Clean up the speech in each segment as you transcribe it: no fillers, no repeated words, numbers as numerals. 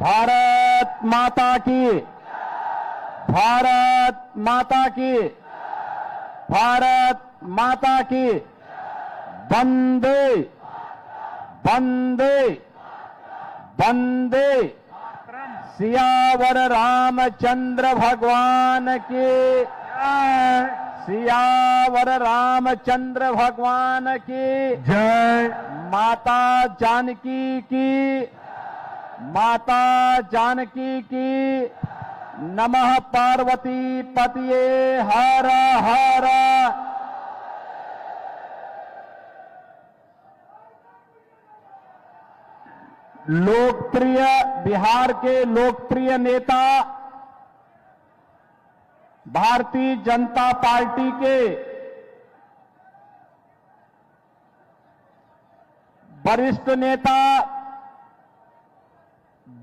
भारत माता की, भारत माता की, भारत माता की। वंदे वंदे वंदे। सियावर रामचंद्र भगवान की, सियावर रामचंद्र भगवान की जय। माता जानकी की, माता जानकी की। नमः पार्वती पतिये हर हर। लोकप्रिय, बिहार के लोकप्रिय नेता, भारतीय जनता पार्टी के वरिष्ठ नेता,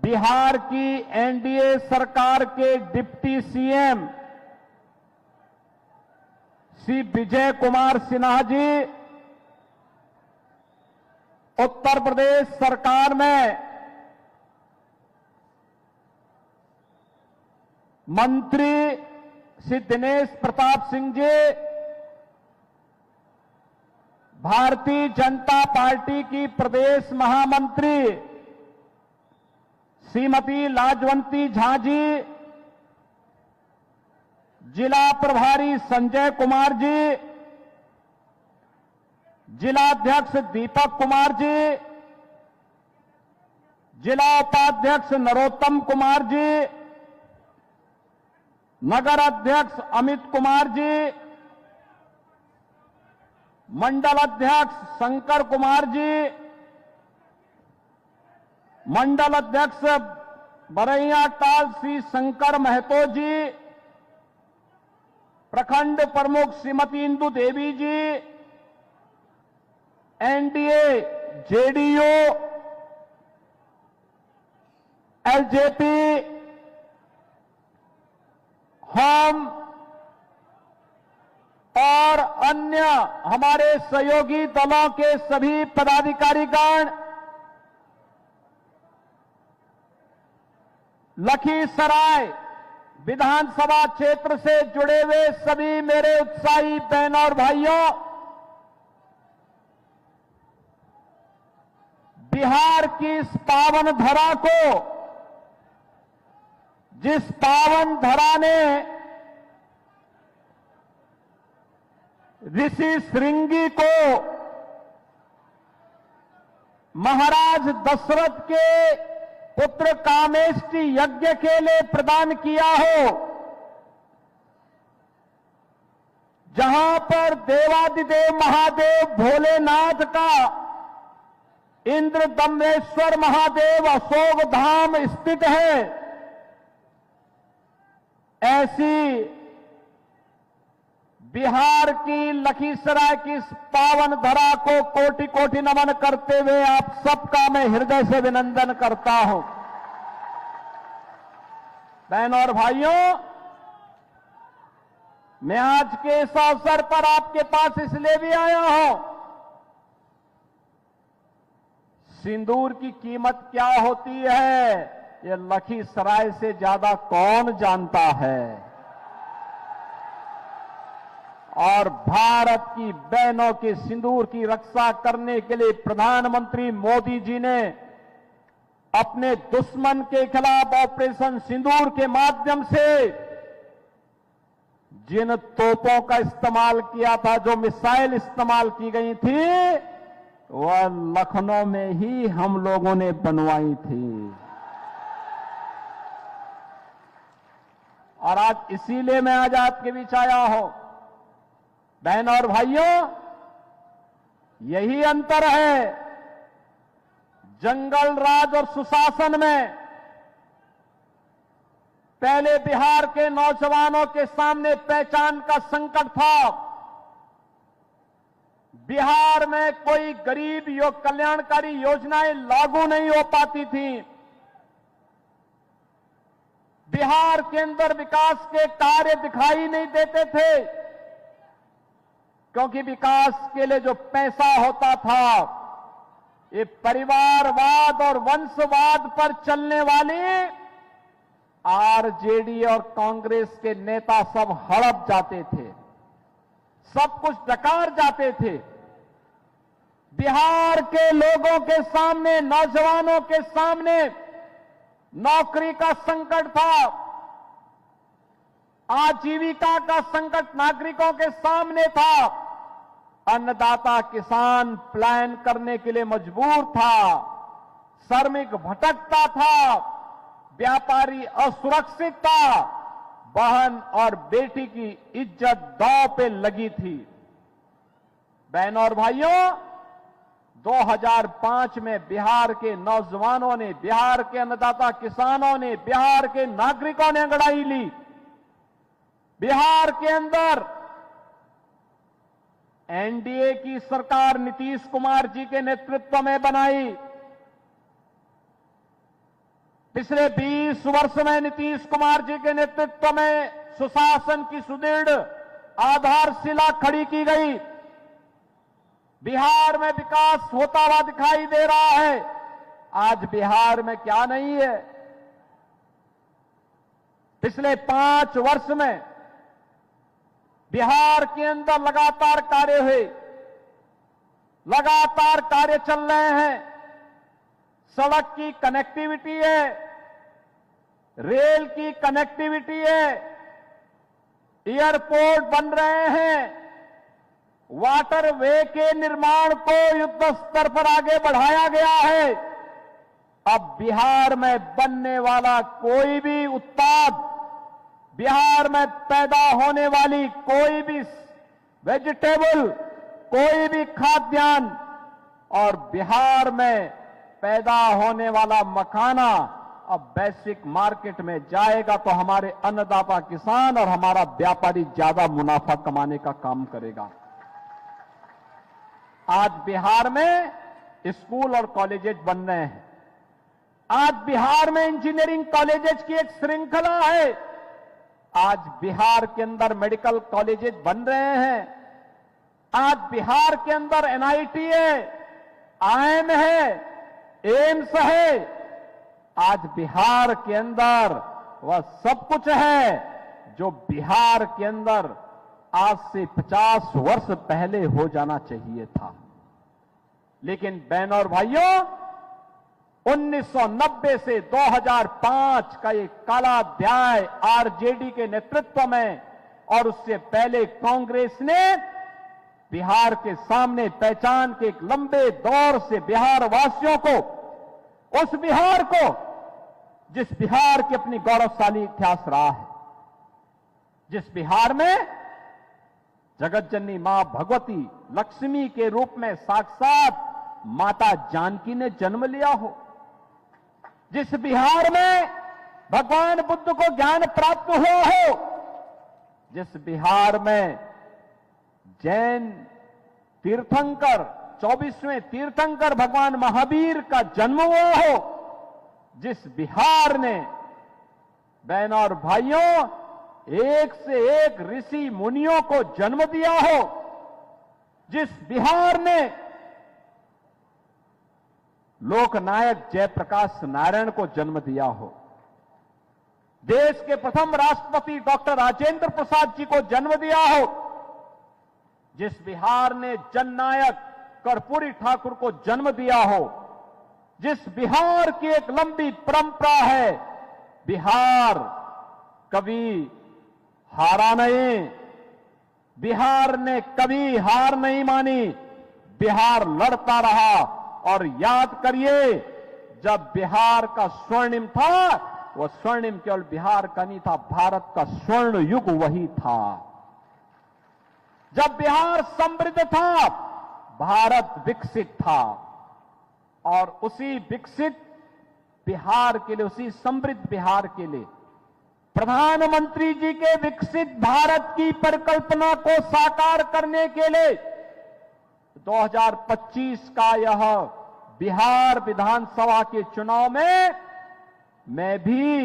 बिहार की एनडीए सरकार के डिप्टी सीएम श्री विजय कुमार सिन्हा जी, उत्तर प्रदेश सरकार में मंत्री श्री दिनेश प्रताप सिंह जी, भारतीय जनता पार्टी की प्रदेश महामंत्री श्रीमती लाजवंती झा जी, जिला प्रभारी संजय कुमार जी, जिलाध्यक्ष दीपक कुमार जी, जिला उपाध्यक्ष नरोत्तम कुमार जी, नगर अध्यक्ष अमित कुमार जी, मंडल अध्यक्ष शंकर कुमार जी, मंडल अध्यक्ष बरैया टाल श्री शंकर महतो जी, प्रखंड प्रमुख श्रीमती इंदु देवी जी, एनडीए, जेडीयू, एलजेपी, हम और अन्य हमारे सहयोगी दलों के सभी पदाधिकारीगण, लखीसराय विधानसभा क्षेत्र से जुड़े हुए सभी मेरे उत्साही बहनों और भाइयों, बिहार की इस पावन धरा को, जिस पावन धरा ने ऋषि श्रृंगी को महाराज दशरथ के पुत्र कामेष्टि यज्ञ के लिए प्रदान किया हो, जहां पर देवादिदेव महादेव भोलेनाथ का इंद्र दम्मेश्वर महादेव अशोक धाम स्थित है, ऐसी बिहार की लखीसराय की इस पावन धरा को कोटि कोटि नमन करते हुए आप सबका मैं हृदय से अभिनंदन करता हूं। बहनों और भाइयों, मैं आज के इस अवसर पर आपके पास इसलिए भी आया हूं, सिंदूर की कीमत क्या होती है ये लखीसराय से ज्यादा कौन जानता है। और भारत की बहनों के सिंदूर की रक्षा करने के लिए प्रधानमंत्री मोदी जी ने अपने दुश्मन के खिलाफ ऑपरेशन सिंदूर के माध्यम से जिन तोपों का इस्तेमाल किया था, जो मिसाइल इस्तेमाल की गई थी, वह लखनऊ में ही हम लोगों ने बनवाई थी। और आज इसीलिए मैं आज आपके बीच आया हूं। बहनों और भाइयों, यही अंतर है जंगल राज और सुशासन में। पहले बिहार के नौजवानों के सामने पहचान का संकट था। बिहार में कोई गरीब कल्याणकारी योजनाएं लागू नहीं हो पाती थी। बिहार के अंदर विकास के कार्य दिखाई नहीं देते थे, क्योंकि विकास के लिए जो पैसा होता था, ये परिवारवाद और वंशवाद पर चलने वाली आरजेडी और कांग्रेस के नेता सब हड़प जाते थे, सब कुछ डकार जाते थे। बिहार के लोगों के सामने, नौजवानों के सामने नौकरी का संकट था, आजीविका का संकट नागरिकों के सामने था। अन्नदाता किसान प्लान करने के लिए मजबूर था, श्रमिक भटकता था, व्यापारी असुरक्षित था, बहन और बेटी की इज्जत दांव पे लगी थी। बहनों और भाइयों, 2005 में बिहार के नौजवानों ने, बिहार के अन्नदाता किसानों ने, बिहार के नागरिकों ने अंगड़ाई ली। बिहार के अंदर एनडीए की सरकार नीतीश कुमार जी के नेतृत्व में बनाई। पिछले 20 वर्ष में नीतीश कुमार जी के नेतृत्व में सुशासन की सुदृढ़ आधारशिला खड़ी की गई। बिहार में विकास होता हुआ दिखाई दे रहा है। आज बिहार में क्या नहीं है? पिछले 5 वर्ष में बिहार के अंदर लगातार कार्य हुए, लगातार कार्य चल रहे हैं। सड़क की कनेक्टिविटी है, रेल की कनेक्टिविटी है, एयरपोर्ट बन रहे हैं, वाटरवे के निर्माण को युद्ध स्तर पर आगे बढ़ाया गया है। अब बिहार में बनने वाला कोई भी उत्पाद, बिहार में पैदा होने वाली कोई भी वेजिटेबल, कोई भी खाद्यान्न और बिहार में पैदा होने वाला मखाना अब वैश्विक मार्केट में जाएगा तो हमारे अन्नदाता किसान और हमारा व्यापारी ज्यादा मुनाफा कमाने का काम करेगा। आज बिहार में स्कूल और कॉलेजेस बन रहे हैं। आज बिहार में इंजीनियरिंग कॉलेजेस की एक श्रृंखला है। आज बिहार के अंदर मेडिकल कॉलेजेस बन रहे हैं। आज बिहार के अंदर एनआईटी है, आईएम है, एम्स है। आज बिहार के अंदर वह सब कुछ है जो बिहार के अंदर आज से 50 वर्ष पहले हो जाना चाहिए था। लेकिन बहनों और भाइयों, 1990 से 2005 का ये काला अध्याय आरजेडी के नेतृत्व में और उससे पहले कांग्रेस ने बिहार के सामने पहचान के एक लंबे दौर से बिहार वासियों को, उस बिहार को जिस बिहार की अपनी गौरवशाली इतिहास रहा है, जिस बिहार में जगत जननी मां भगवती लक्ष्मी के रूप में साक्षात माता जानकी ने जन्म लिया हो, जिस बिहार में भगवान बुद्ध को ज्ञान प्राप्त हुआ हो, जिस बिहार में जैन तीर्थंकर 24वें तीर्थंकर भगवान महावीर का जन्म हुआ हो, जिस बिहार ने बहनों और भाइयों एक से एक ऋषि मुनियों को जन्म दिया हो, जिस बिहार ने लोकनायक जयप्रकाश नारायण को जन्म दिया हो, देश के प्रथम राष्ट्रपति डॉक्टर राजेंद्र प्रसाद जी को जन्म दिया हो, जिस बिहार ने जननायक कर्पूरी ठाकुर को जन्म दिया हो, जिस बिहार की एक लंबी परंपरा है, बिहार कभी हारा नहीं, बिहार ने कभी हार नहीं मानी, बिहार लड़ता रहा। और याद करिए, जब बिहार का स्वर्णिम था, वह स्वर्णिम केवल बिहार का नहीं था, भारत का स्वर्ण युग वही था। जब बिहार समृद्ध था, भारत विकसित था। और उसी विकसित बिहार के लिए, उसी समृद्ध बिहार के लिए प्रधानमंत्री जी के विकसित भारत की परिकल्पना को साकार करने के लिए 2025 का यह बिहार विधानसभा के चुनाव में मैं भी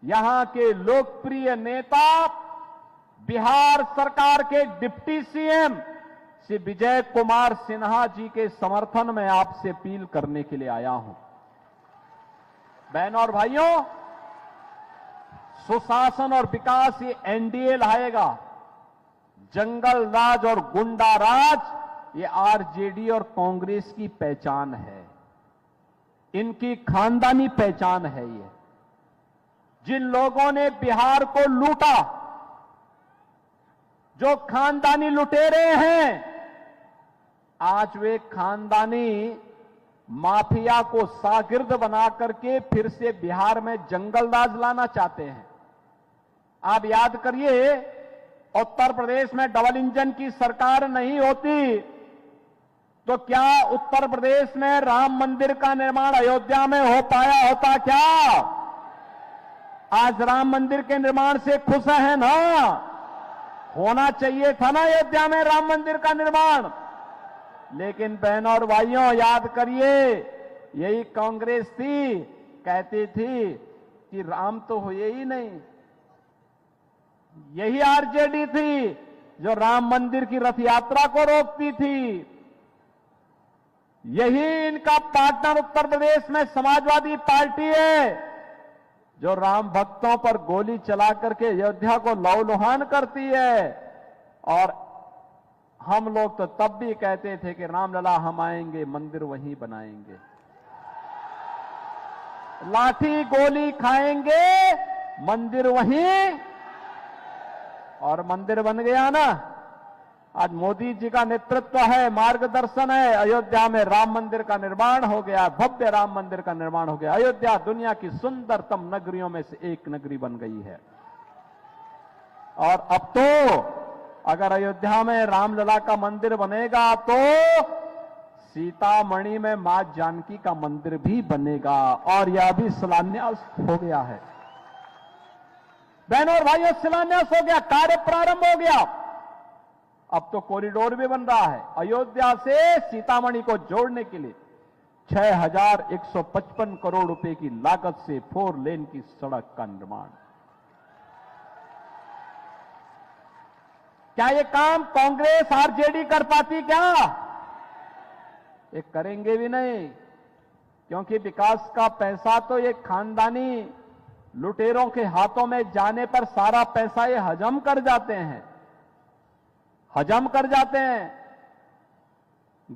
यहां के लोकप्रिय नेता, बिहार सरकार के डिप्टी सीएम श्री विजय कुमार सिन्हा जी के समर्थन में आपसे अपील करने के लिए आया हूं। बहनों और भाइयों, सुशासन और विकास ये एनडीए लाएगा। जंगल राज और गुंडा राज ये आरजेडी और कांग्रेस की पहचान है, इनकी खानदानी पहचान है। ये जिन लोगों ने बिहार को लूटा, जो खानदानी लुटेरे हैं, आज वे खानदानी माफिया को शागिर्द बना करके फिर से बिहार में जंगल राज लाना चाहते हैं। आप याद करिए, उत्तर प्रदेश में डबल इंजन की सरकार नहीं होती तो क्या उत्तर प्रदेश में राम मंदिर का निर्माण अयोध्या में हो पाया होता? क्या आज राम मंदिर के निर्माण से खुश हैं ना? होना चाहिए था ना अयोध्या में राम मंदिर का निर्माण। लेकिन बहनों और भाइयों, याद करिए, यही कांग्रेस थी, कहती थी कि राम तो हुए ही नहीं। यही आरजेडी थी जो राम मंदिर की रथ यात्रा को रोकती थी। यही इनका पार्टनर उत्तर प्रदेश में समाजवादी पार्टी है जो राम भक्तों पर गोली चला करके अयोध्या को लहूलुहान करती है। और हम लोग तो तब भी कहते थे कि रामलला हम आएंगे, मंदिर वहीं बनाएंगे, लाठी गोली खाएंगे, मंदिर वहीं, और मंदिर बन गया ना। आज मोदी जी का नेतृत्व है, मार्गदर्शन है, अयोध्या में राम मंदिर का निर्माण हो गया, भव्य राम मंदिर का निर्माण हो गया। अयोध्या दुनिया की सुंदरतम नगरियों में से एक नगरी बन गई है। और अब तो अगर अयोध्या में रामलला का मंदिर बनेगा तो सीतामढ़ी में मां जानकी का मंदिर भी बनेगा, और यह भी शिलान्यास हो गया है। बहनों और भाइयों, शिलान्यास हो गया, कार्य प्रारंभ हो गया। अब तो कॉरिडोर भी बन रहा है अयोध्या से सीतामढ़ी को जोड़ने के लिए। 6155 करोड़ रुपए की लागत से 4 लेन की सड़क का निर्माण। क्या ये काम कांग्रेस आरजेडी कर पाती? क्या ये करेंगे भी नहीं, क्योंकि विकास का पैसा तो ये खानदानी लुटेरों के हाथों में जाने पर सारा पैसा ये हजम कर जाते हैं, हजम कर जाते हैं।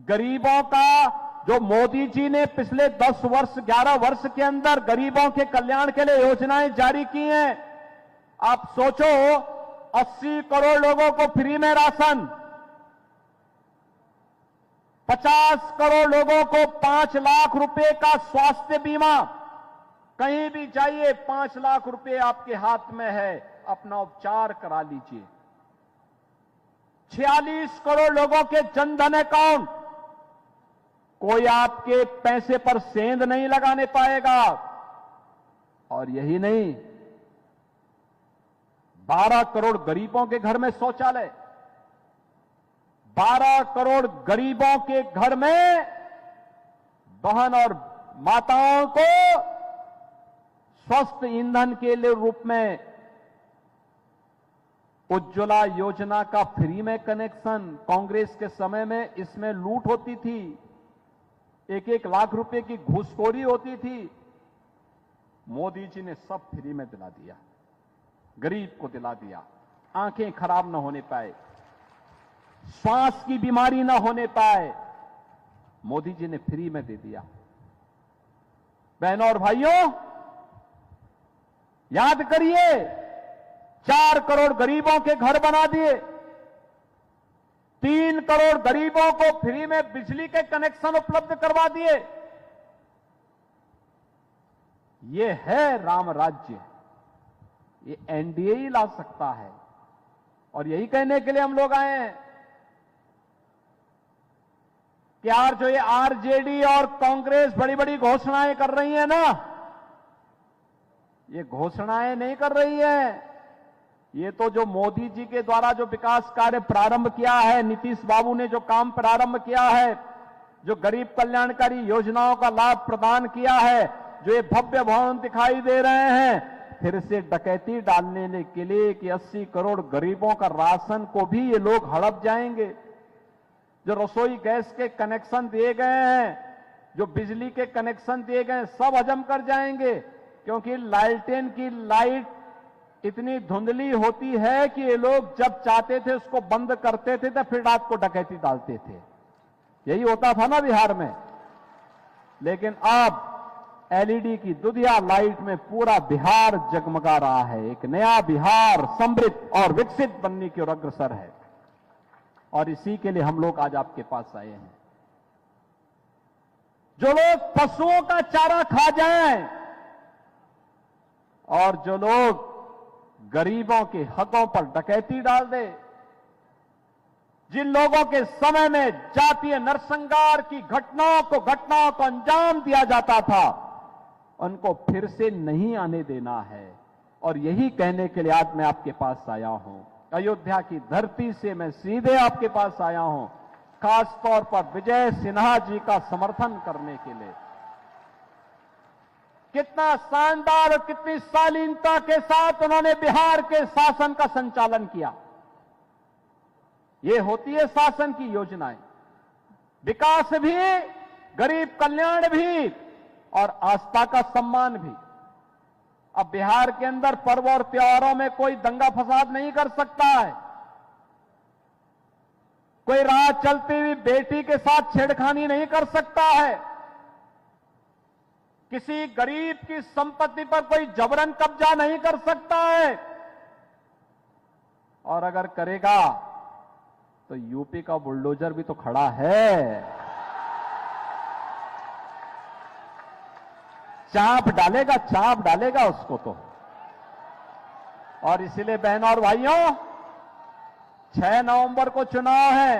गरीबों का जो मोदी जी ने पिछले 10 वर्ष 11 वर्ष के अंदर गरीबों के कल्याण के लिए योजनाएं जारी की हैं, आप सोचो, 80 करोड़ लोगों को फ्री में राशन, 50 करोड़ लोगों को 5 लाख रुपए का स्वास्थ्य बीमा, कहीं भी जाइए 5 लाख रुपए आपके हाथ में है, अपना उपचार करा लीजिए। 46 करोड़ लोगों के जनधन अकाउंट, कोई आपके पैसे पर सेंध नहीं लगाने पाएगा। और यही नहीं, 12 करोड़ गरीबों के घर में शौचालय, 12 करोड़ गरीबों के घर में बहन और माताओं को स्वस्थ ईंधन के लिए रूप में उज्ज्वला योजना का फ्री में कनेक्शन। कांग्रेस के समय में इसमें लूट होती थी, 1-1 लाख रुपए की घूसखोरी होती थी। मोदी जी ने सब फ्री में दिला दिया, गरीब को दिला दिया। आंखें खराब न होने पाए, श्वास की बीमारी न होने पाए, मोदी जी ने फ्री में दे दिया। बहनों और भाइयों, याद करिए, 4 करोड़ गरीबों के घर बना दिए, 3 करोड़ गरीबों को फ्री में बिजली के कनेक्शन उपलब्ध करवा दिए। ये है राम राज्य, ये एनडीए ही ला सकता है। और यही कहने के लिए हम लोग आए हैं कि यार, जो ये आरजेडी और कांग्रेस बड़ी बड़ी घोषणाएं कर रही है ना, ये घोषणाएं नहीं कर रही है, ये तो जो मोदी जी के द्वारा जो विकास कार्य प्रारंभ किया है, नीतीश बाबू ने जो काम प्रारंभ किया है, जो गरीब कल्याणकारी योजनाओं का लाभ प्रदान किया है, जो ये भव्य भवन दिखाई दे रहे हैं, फिर से डकैती डालने के लिए कि 80 करोड़ गरीबों का राशन को भी ये लोग हड़प जाएंगे। जो रसोई गैस के कनेक्शन दिए गए हैं, जो बिजली के कनेक्शन दिए गए हैं, सब हजम कर जाएंगे, क्योंकि लालटेन की लाइट इतनी धुंधली होती है कि ये लोग जब चाहते थे उसको बंद करते थे तो फिर रात को डकैती डालते थे। यही होता था ना बिहार में। लेकिन अब एलईडी की दुधिया लाइट में पूरा बिहार जगमगा रहा है। एक नया बिहार समृद्ध और विकसित बनने की ओर अग्रसर है, और इसी के लिए हम लोग आज आपके पास आए हैं। जो लोग पशुओं का चारा खा जाएं और जो लोग गरीबों के हकों पर डकैती डाल दे, जिन लोगों के समय में जातीय नरसंहार की घटनाओं को अंजाम दिया जाता था, उनको फिर से नहीं आने देना है। और यही कहने के लिए आज मैं आपके पास आया हूं। अयोध्या की धरती से मैं सीधे आपके पास आया हूं, खास तौर पर विजय सिन्हा जी का समर्थन करने के लिए। कितना शानदार और कितनी शालीनता के साथ उन्होंने बिहार के शासन का संचालन किया। ये होती है शासन की योजनाएं, विकास भी, गरीब कल्याण भी और आस्था का सम्मान भी। अब बिहार के अंदर पर्व और त्योहारों में कोई दंगा फसाद नहीं कर सकता है। कोई राह चलती हुई बेटी के साथ छेड़खानी नहीं कर सकता है। किसी गरीब की संपत्ति पर कोई जबरन कब्जा नहीं कर सकता है। और अगर करेगा तो यूपी का बुलडोजर भी तो खड़ा है, चाप डालेगा उसको तो। और इसीलिए बहनों और भाइयों, 6 नवंबर को चुनाव है।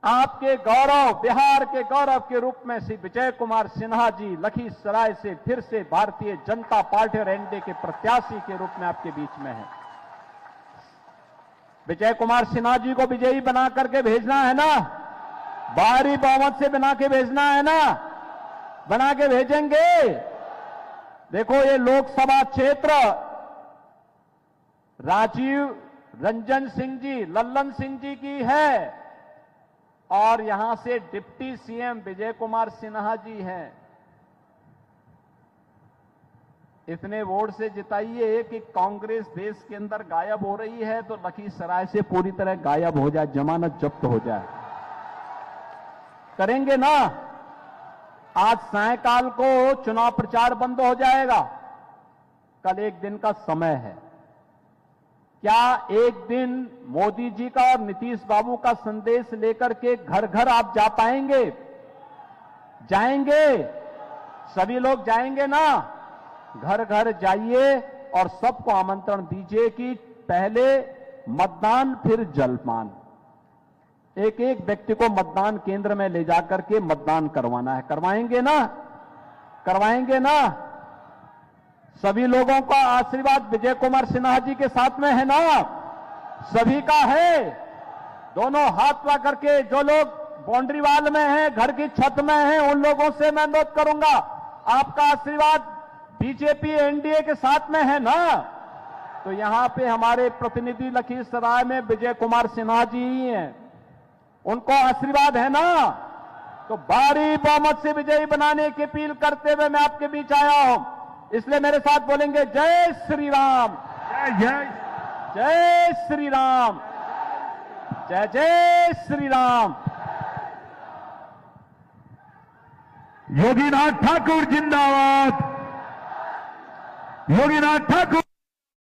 आपके गौरव, बिहार के गौरव के रूप में श्री विजय कुमार सिन्हा जी लखीसराय से फिर से भारतीय जनता पार्टी और एनडीए के प्रत्याशी के रूप में आपके बीच में है। विजय कुमार सिन्हा जी को विजयी बना करके भेजना है ना, भारी बहुमत से बना के भेजना है ना, बना के भेजेंगे। देखो, ये लोकसभा क्षेत्र राजीव रंजन सिंह जी, लल्लन सिंह जी की है, और यहां से डिप्टी सीएम विजय कुमार सिन्हा जी हैं। इतने वोट से जिताइए कि कांग्रेस देश के अंदर गायब हो रही है तो लखीसराय से पूरी तरह गायब हो जाए, जमानत जब्त हो जाए। करेंगे ना? आज सायंकाल को चुनाव प्रचार बंद हो जाएगा, कल एक दिन का समय है। क्या एक दिन मोदी जी का और नीतीश बाबू का संदेश लेकर के घर घर आप जा पाएंगे? जाएंगे? सभी लोग जाएंगे ना? घर घर जाइए और सबको आमंत्रण दीजिए कि पहले मतदान फिर जलपान। एक एक व्यक्ति को मतदान केंद्र में ले जाकर के मतदान करवाना है। करवाएंगे ना? करवाएंगे ना? सभी लोगों का आशीर्वाद विजय कुमार सिन्हा जी के साथ में है ना? सभी का है। दोनों हाथ ला करके जो लोग बाउंड्री वाल में हैं, घर की छत में हैं, उन लोगों से मैं अनुरोध करूंगा, आपका आशीर्वाद बीजेपी एनडीए के साथ में है ना? तो यहां पे हमारे प्रतिनिधि लखीसराय में विजय कुमार सिन्हा जी ही हैं, उनको आशीर्वाद है ना? तो भारी बहुमत से विजयी बनाने की अपील करते हुए मैं आपके बीच आया हूं। इसलिए मेरे साथ बोलेंगे, जय श्री राम, जय जय श्री राम, जय जय श्री राम। योगीनाथ ठाकुर जिंदाबाद, योगीनाथ ठाकुर।